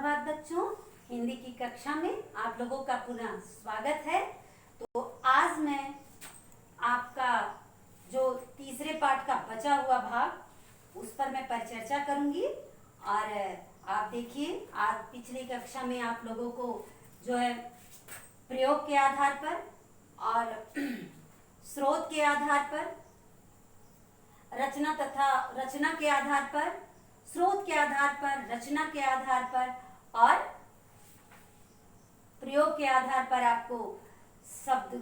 सुप्रभात बच्चों। हिंदी की कक्षा में आप लोगों का पुनः स्वागत है। तो आज मैं आपका जो तीसरे पाठ का बचा हुआ भाग उस पर मैं परिचर्चा करूंगी। और आप देखिए, आज पिछली कक्षा में आप लोगों को जो है प्रयोग के आधार पर और स्रोत के आधार पर, रचना के आधार पर, स्रोत के आधार पर, रचना के आधार पर और प्रयोग के आधार पर आपको शब्द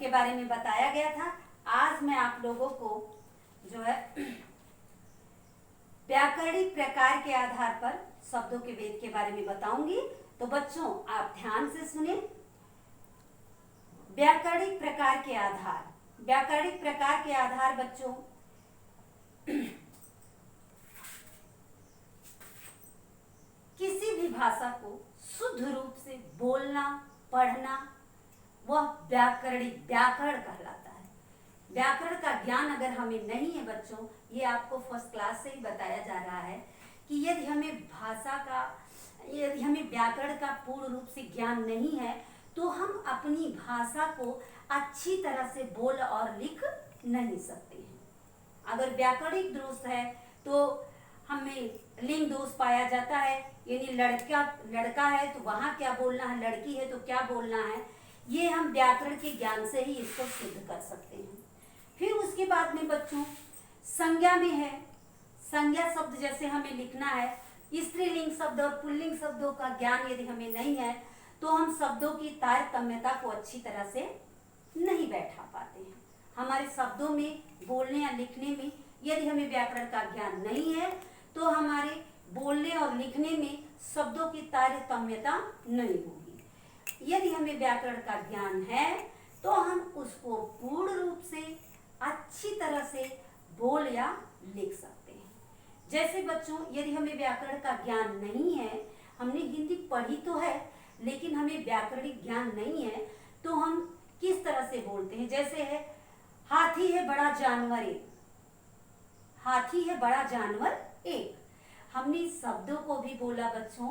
के बारे में बताया गया था। आज मैं आप लोगों को जो है व्याकरणिक प्रकार के आधार पर शब्दों के भेद के बारे में बताऊंगी। तो बच्चों आप ध्यान से सुने। व्याकरणिक प्रकार के आधार बच्चों किसी भी भाषा को शुद्ध रूप से बोलना, पढ़ना, वह व्याकरण कहलाता है। व्याकरण का ज्ञान अगर हमें नहीं है बच्चों, ये आपको फर्स्ट क्लास से ही बताया जा रहा है कि यदि हमें व्याकरण का पूर्ण रूप से ज्ञान नहीं है तो हम अपनी भाषा को अच्छी तरह से बोल और लिख नहीं सकते हैं। अगर व्याकरणिक दोष है तो हमें लिंग दोष पाया जाता है, यानी लड़का है तो वहां क्या बोलना है, लड़की है तो क्या बोलना है, ये हम व्याकरण के ज्ञान से ही इसको सिद्ध कर सकते हैं। फिर उसके बाद में बच्चों संज्ञा में है। संज्ञा शब्द जैसे हमें लिखना है, स्त्रीलिंग शब्द और पुल्लिंग शब्दों का ज्ञान यदि हमें नहीं है तो हम शब्दों की तारतम्यता को अच्छी तरह से नहीं बैठा पाते हैं। हमारे शब्दों में बोलने या लिखने में यदि हमें व्याकरण का ज्ञान नहीं है तो हमारे बोलने और लिखने में शब्दों की तारतम्यता नहीं होगी। यदि हमें व्याकरण का ज्ञान है तो हम उसको पूर्ण रूप से अच्छी तरह से बोल या लिख सकते हैं। जैसे बच्चों यदि हमें व्याकरण का ज्ञान नहीं है, हमने हिंदी पढ़ी तो है लेकिन हमें व्याकरणिक ज्ञान नहीं है तो हम किस तरह से बोलते हैं। जैसे है हाथी है बड़ा जानवर एक, हाथी है बड़ा जानवर एक, हमने शब्दों को भी बोला बच्चों।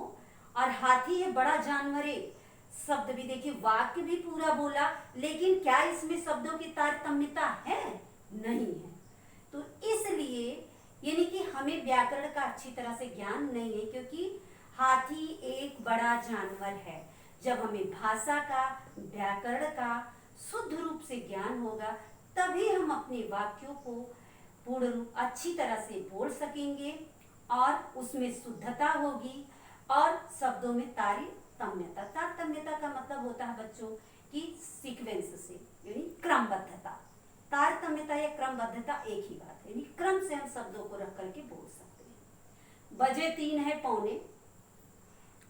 और हाथी है बड़ा जानवर एक शब्द भी देखिए, वाक्य भी पूरा बोला, लेकिन क्या इसमें शब्दों की तारतम्यता है? नहीं है। तो इसलिए यानी कि हमें व्याकरण का अच्छी तरह से ज्ञान नहीं है, क्योंकि हाथी एक बड़ा जानवर है। जब हमें भाषा का, व्याकरण का शुद्ध रूप से ज्ञान होगा तभी हम अपने वाक्यों को पूर्ण रूप अच्छी तरह से बोल सकेंगे और उसमें शुद्धता होगी और शब्दों में तारतम्यता का मतलब होता है बच्चों कि सीक्वेंस से, यानी क्रमबद्धता। तारतम्यता या क्रमबद्धता एक ही बात है, यानी क्रम से हम शब्दों को रख करके बोल सकते हैं। बजे 3 है पौने,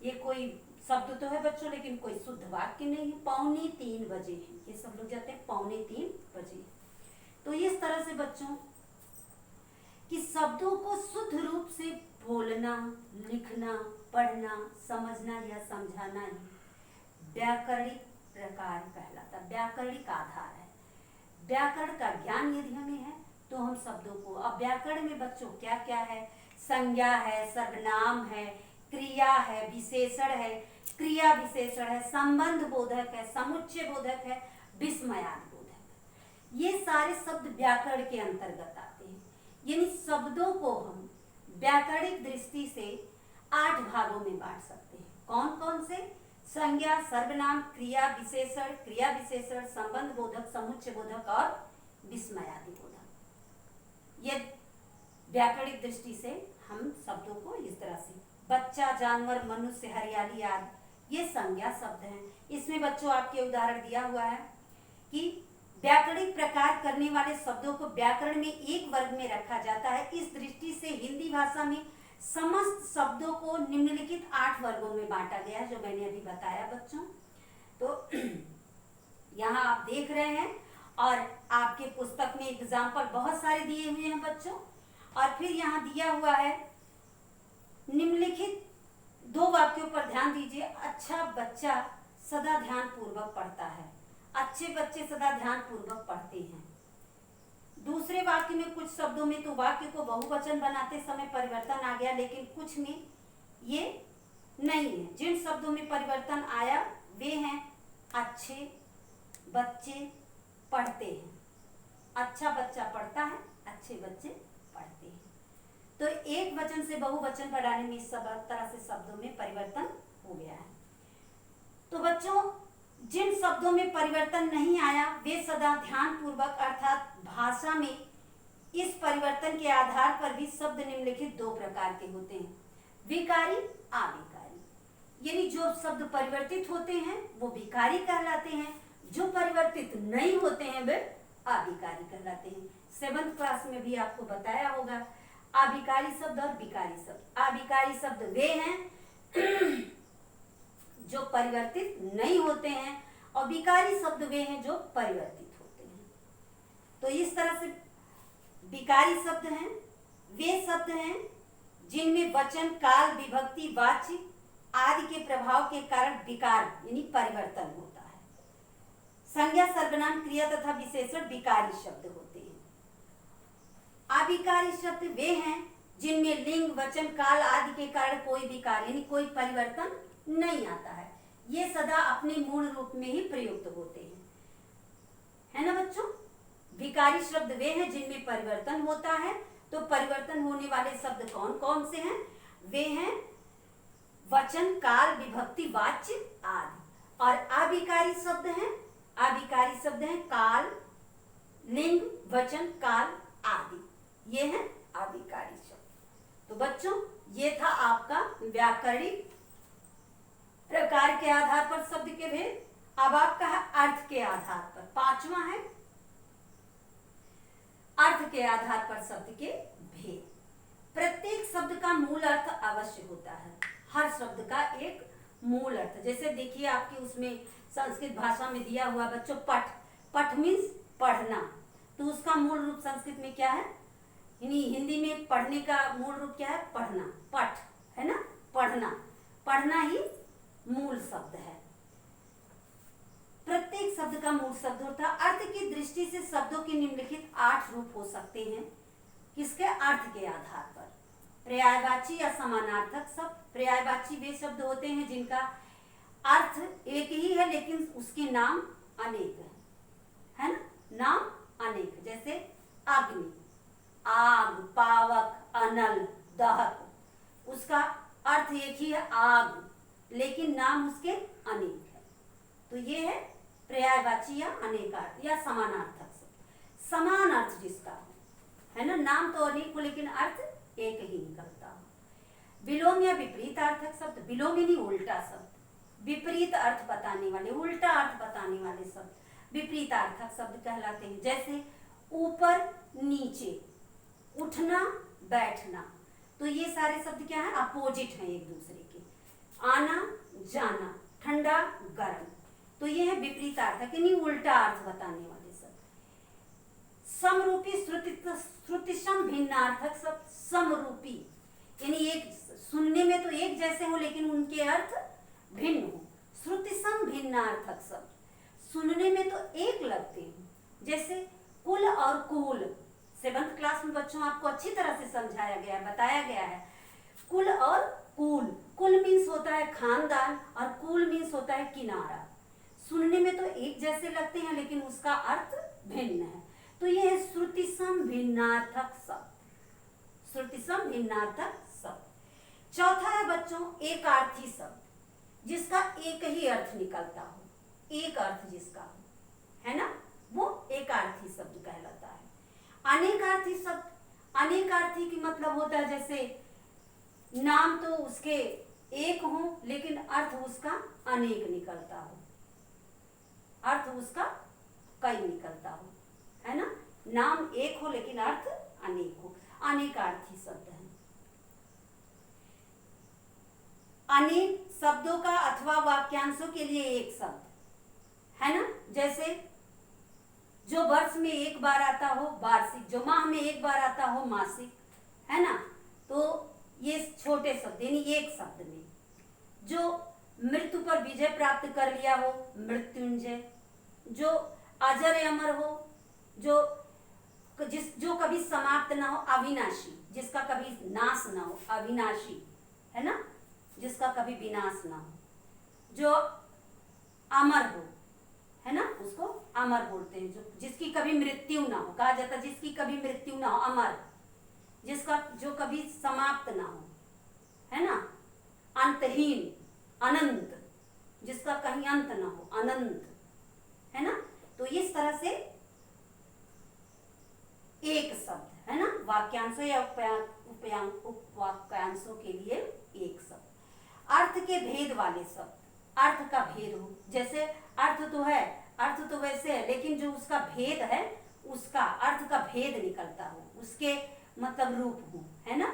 ये कोई शब्द तो है बच्चों लेकिन कोई शुद्ध वाक्य नहीं है। पौने 3 बजे हैं, ये सब लोग जाते हैं पौने 3 बजे। तो इस तरह से बच्चों कि शब्दों को शुद्ध रूप से बोलना, लिखना, पढ़ना, समझना या समझाना ही व्याकरणिक प्रकार कहलाता, व्याकरणिक आधार है। व्याकरण का ज्ञान यदि हमें है तो हम शब्दों को, अब व्याकरण में बच्चों क्या क्या है, संज्ञा है, सर्वनाम है, क्रिया है, विशेषण है, क्रिया विशेषण है, संबंध बोधक है, समुच्चय बोधक है, विस्मयादि बोधक। ये सारे शब्द व्याकरण के अंतर्गत आते हैं। यानी शब्दों को हम व्याकरणिक दृष्टि से 8 भागों में बांट सकते हैं। कौन कौन से? संज्ञा, सर्वनाम, क्रिया विशेषण, संबंध बोधक, समुच्चय बोधक और विस्मयादि बोधक। ये व्याकरणिक दृष्टि से हम शब्दों को इस तरह से, बच्चा, जानवर, मनुष्य, हरियाली आदि ये संज्ञा शब्द हैं। इसमें बच्चों आपके उदाहरण दिया हुआ है कि व्याकरणिक प्रकार करने वाले शब्दों को व्याकरण में एक वर्ग में रखा जाता है। इस दृष्टि से हिंदी भाषा में समस्त शब्दों को निम्नलिखित 8 वर्गों में बांटा गया है, जो मैंने अभी बताया बच्चों। तो यहाँ आप देख रहे हैं और आपके पुस्तक में एग्जाम्पल बहुत सारे दिए हुए हैं बच्चों। और फिर यहाँ दिया हुआ है निम्नलिखित 2 वाक्यों पर ध्यान दीजिए। अच्छा बच्चा सदा ध्यान पूर्वक पढ़ता है, अच्छे बच्चे सदा ध्यान पूर्वक पढ़ते हैं। दूसरे वाक्य में कुछ शब्दों में तो वाक्य को बहुवचन बनाते समय परिवर्तन आ गया, लेकिन कुछ में ये नहीं है। जिन शब्दों में परिवर्तन आया वे हैं अच्छे बच्चे पढ़ते हैं। अच्छा बच्चा पढ़ता है, अच्छे बच्चे पढ़ते हैं। तो एक वचन से बहुवचन बढ़ाने में इस तरह से शब्दों में परिवर्तन हो गया है। तो बच्चों, जिन शब्दों में परिवर्तन नहीं आया वे सदा ध्यानपूर्वक अर्थात भाषा में इस परिवर्तन के आधार पर भी शब्द निम्नलिखित दो प्रकार के होते हैं, विकारी, अविकारी। यानी जो शब्द परिवर्तित होते हैं वो विकारी कहलाते हैं, जो परिवर्तित नहीं होते हैं वे अविकारी कहलाते हैं। 7th क्लास में भी आपको बताया होगा अविकारी शब्द और विकारी शब्द। अविकारी शब्द वे हैं जो परिवर्तित नहीं होते हैं और विकारी शब्द वे हैं जो परिवर्तित होते हैं। तो इस तरह से विकारी शब्द हैं वे शब्द हैं जिनमें वचन, काल, विभक्ति, वाच्य आदि के प्रभाव के कारण विकार यानी परिवर्तन होता है। संज्ञा, सर्वनाम, क्रिया तथा विशेषण विकारी शब्द होते हैं। अविकारी शब्द वे हैं जिनमें लिंग, वचन, काल आदि के कारण कोई विकार यानी कोई परिवर्तन नहीं आता है। ये सदा अपने मूल रूप में ही प्रयुक्त होते हैं, है ना बच्चों। विकारी शब्द वे हैं जिनमें परिवर्तन होता है। तो परिवर्तन होने वाले शब्द कौन कौन से हैं? वे हैं वचन, काल, विभक्ति, वाच्य आदि। और अविकारी शब्द हैं, अविकारी शब्द हैं काल, लिंग, वचन, काल आदि, ये हैं अविकारी शब्द। तो बच्चों, ये था आपका व्याकरणिक प्रकार के आधार पर शब्द के भेद। अब आपका है अर्थ के आधार पर, 5वां है अर्थ के आधार पर शब्द के भेद। प्रत्येक शब्द का मूल अर्थ अवश्य होता है। हर शब्द का एक मूल अर्थ, जैसे देखिए आपके उसमें संस्कृत भाषा में दिया हुआ बच्चों पठ, पठ मीन्स पढ़ना। तो उसका मूल रूप संस्कृत में क्या है? हिंदी में पढ़ने का मूल रूप क्या है? पढ़ना, पठ है ना, पढ़ना, पढ़ना ही मूल शब्द है। प्रत्येक शब्द का मूल शब्द होता है। अर्थ की दृष्टि से शब्दों के निम्नलिखित 8 रूप हो सकते हैं। किसके? अर्थ के आधार पर। पर्यायवाची या समानार्थक शब्द। पर्यायवाची वे शब्द होते हैं जिनका अर्थ एक ही है लेकिन उसके नाम अनेक है ना, नाम अनेक। जैसे अग्नि, आग, पावक, अनल, दहक। उसका अर्थ एक ही है आग, लेकिन नाम उसके अनेक है। तो ये है पर्यायवाची या अनेकार्थ या समानार्थक शब्द। समान अर्थ जिसका है ना, नाम तो अनेक हो लेकिन अर्थ एक ही निकलता हो। विलोम या विपरीत अर्थक शब्द। विलोम यानी उल्टा शब्द, विपरीत अर्थ बताने वाले, उल्टा अर्थ बताने वाले शब्द विपरीत अर्थक शब्द कहलाते हैं। जैसे ऊपर, नीचे, उठना, बैठना। तो ये सारे शब्द क्या है? अपोजिट हैं एक दूसरे के। आना, जाना, ठंडा, गर्म। तो ये है विपरीत अर्थक यानी उल्टा अर्थ बताने वाले शब्द। समरूपी, श्रुतिसम भिन्नार्थक शब्द। समरूपी यानी एक सुनने में तो एक जैसे हो लेकिन उनके अर्थ भिन्न हो। श्रुतिसम भिन्नार्थक शब्द सुनने में तो एक लगते हैं, जैसे कुल और कूल। 7th क्लास में बच्चों आपको अच्छी तरह से समझाया गया, बताया गया है कुल और कूल। कुल मीन्स होता है खानदान और कूल मीन्स होता है किनारा। सुनने में तो एक जैसे लगते हैं लेकिन उसका अर्थ भिन्न है। तो यह है श्रुतिसम भिन्नार्थक शब्द। श्रुतिसम भिन्नार्थक शब्द। चौथा है बच्चों एकार्थी शब्द, जिसका एक ही अर्थ निकलता हो, एक अर्थ जिसका हो, है ना, वो एकार्थी शब्द कहलाता है। अनेकार्थी शब्द, अनेकार्थी की मतलब होता है जैसे नाम तो उसके एक हो लेकिन अर्थ उसका अनेक निकलता हो, अर्थ उसका कई निकलता हो, है ना। नाम एक हो लेकिन अर्थ अनेक हो, अनेकार्थी शब्द है। अनेक शब्दों का अथवा वाक्यांशों के लिए एक शब्द, है ना। जैसे जो वर्ष में एक बार आता हो वार्षिक, जो माह में एक बार आता हो मासिक, है ना। तो ये छोटे शब्द यानी एक शब्द में। जो मृत्यु पर विजय प्राप्त कर लिया हो मृत्युंजय, जो अजर अमर हो, जो कभी समाप्त ना हो अविनाशी, जिसका कभी नाश ना हो अविनाशी, है ना। कभी विनाश ना हो, जो अमर हो, है ना, उसको अमर बोलते हैं। जो जिसकी कभी मृत्यु ना हो, कहा जाता है जिसकी कभी मृत्यु ना हो, अमर, जिसका जो कभी समाप्त ना हो, है ना, अंतहीन, अनंत, जिसका कहीं अंत ना हो, अनंत, है ना। तो इस तरह से एक शब्द, है ना, वाक्यांशों या उपवाक्यांशों के लिए एक शब्द। अर्थ के भेद वाले शब्द, अर्थ का भेद हो, जैसे अर्थ तो है, अर्थ तो वैसे है, लेकिन जो उसका भेद है, उसका अर्थ का भेद निकलता हो, उसके मतलब रूप हो, है ना।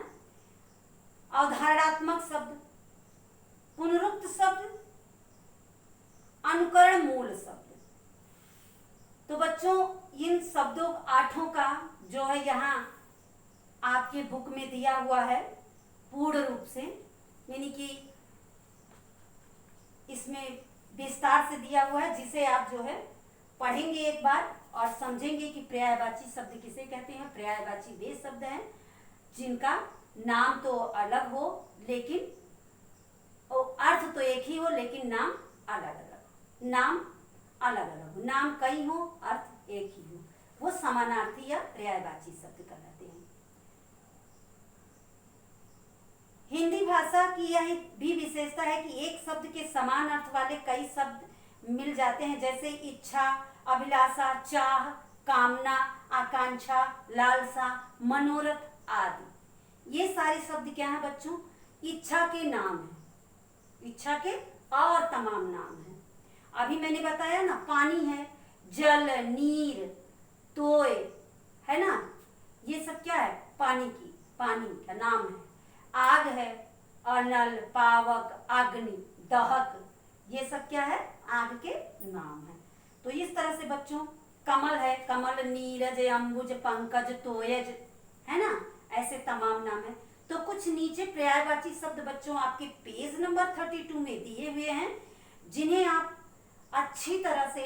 अवधारणात्मक शब्द, पुनरुक्त शब्द, अनुकरण मूल शब्द। तो बच्चों इन शब्दों 8 का जो है यहाँ आपके बुक में दिया हुआ है पूर्ण रूप से, यानी कि इसमें विस्तार से दिया हुआ है, जिसे आप जो है पढ़ेंगे एक बार और समझेंगे कि पर्यायवाची शब्द किसे कहते हैं। पर्यायवाची वे शब्द हैं जिनका नाम तो अलग हो लेकिन अर्थ तो एक ही हो, लेकिन नाम अलग अलग, नाम अलग अलग हो, नाम कई हो, अर्थ एक ही हो, वो समानार्थी या पर्यायवाची शब्द कहलाते हैं। हिंदी भाषा की यह भी विशेषता है कि एक शब्द के समान अर्थ वाले कई शब्द मिल जाते हैं, जैसे इच्छा, अभिलाषा, चाह, कामना, आकांक्षा, लालसा, मनोरथ आदि। ये सारे शब्द क्या हैं बच्चों? इच्छा के नाम हैं, इच्छा के और तमाम नाम हैं। अभी मैंने बताया ना, पानी है, जल, नीर, तोय, है ना, ये सब क्या है? पानी का नाम है। आग है, अनल, पावक, अग्नि, दहक, ये सब क्या है? आग के नाम है। तो इस तरह से बच्चों कमल है, कमल, नीरज, अंबुज, पंकज, तोयज, है ना, ऐसे तमाम नाम है। तो कुछ नीचे पर्यायवाची शब्द बच्चों आपके पेज नंबर 32 में दिए हुए हैं, जिन्हें आप अच्छी तरह से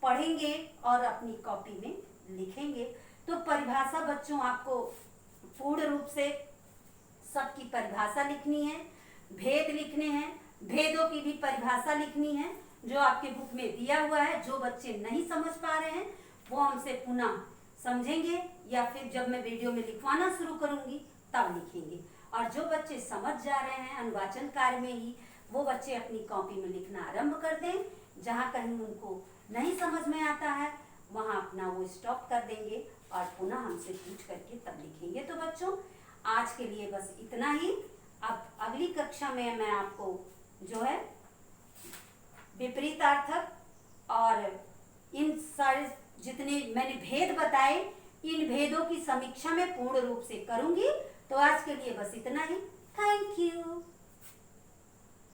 पढ़ेंगे और अपनी कॉपी में लिखेंगे। तो परिभाषा बच्चों आपको पूर्ण रूप से सबकी परिभाषा लिखनी है, भेद लिखने हैं, भेदों की भी परिभाषा लिखनी है, जो आपके बुक में दिया हुआ है। जो बच्चे नहीं समझ पा रहे हैं वो हमसे पुनः समझेंगे, या फिर जब मैं वीडियो में लिखवाना शुरू करूंगी तब लिखेंगे। और जो बच्चे समझ जा रहे हैं अनुवाचन कार्य में ही, वो बच्चे अपनी कॉपी में लिखना आरंभ कर दें। जहाँ कहीं उनको नहीं समझ में आता है वहाँ अपना वो स्टॉप कर देंगे और पुनः हमसे पूछ करके तब लिखेंगे। तो बच्चों आज के लिए बस इतना ही। अब अगली कक्षा में मैं आपको जो है विपरीतार्थक और इन सारे जितने मैंने भेद बताए, इन भेदों की समीक्षा में पूर्ण रूप से करूंगी। तो आज के लिए बस इतना ही। Thank you.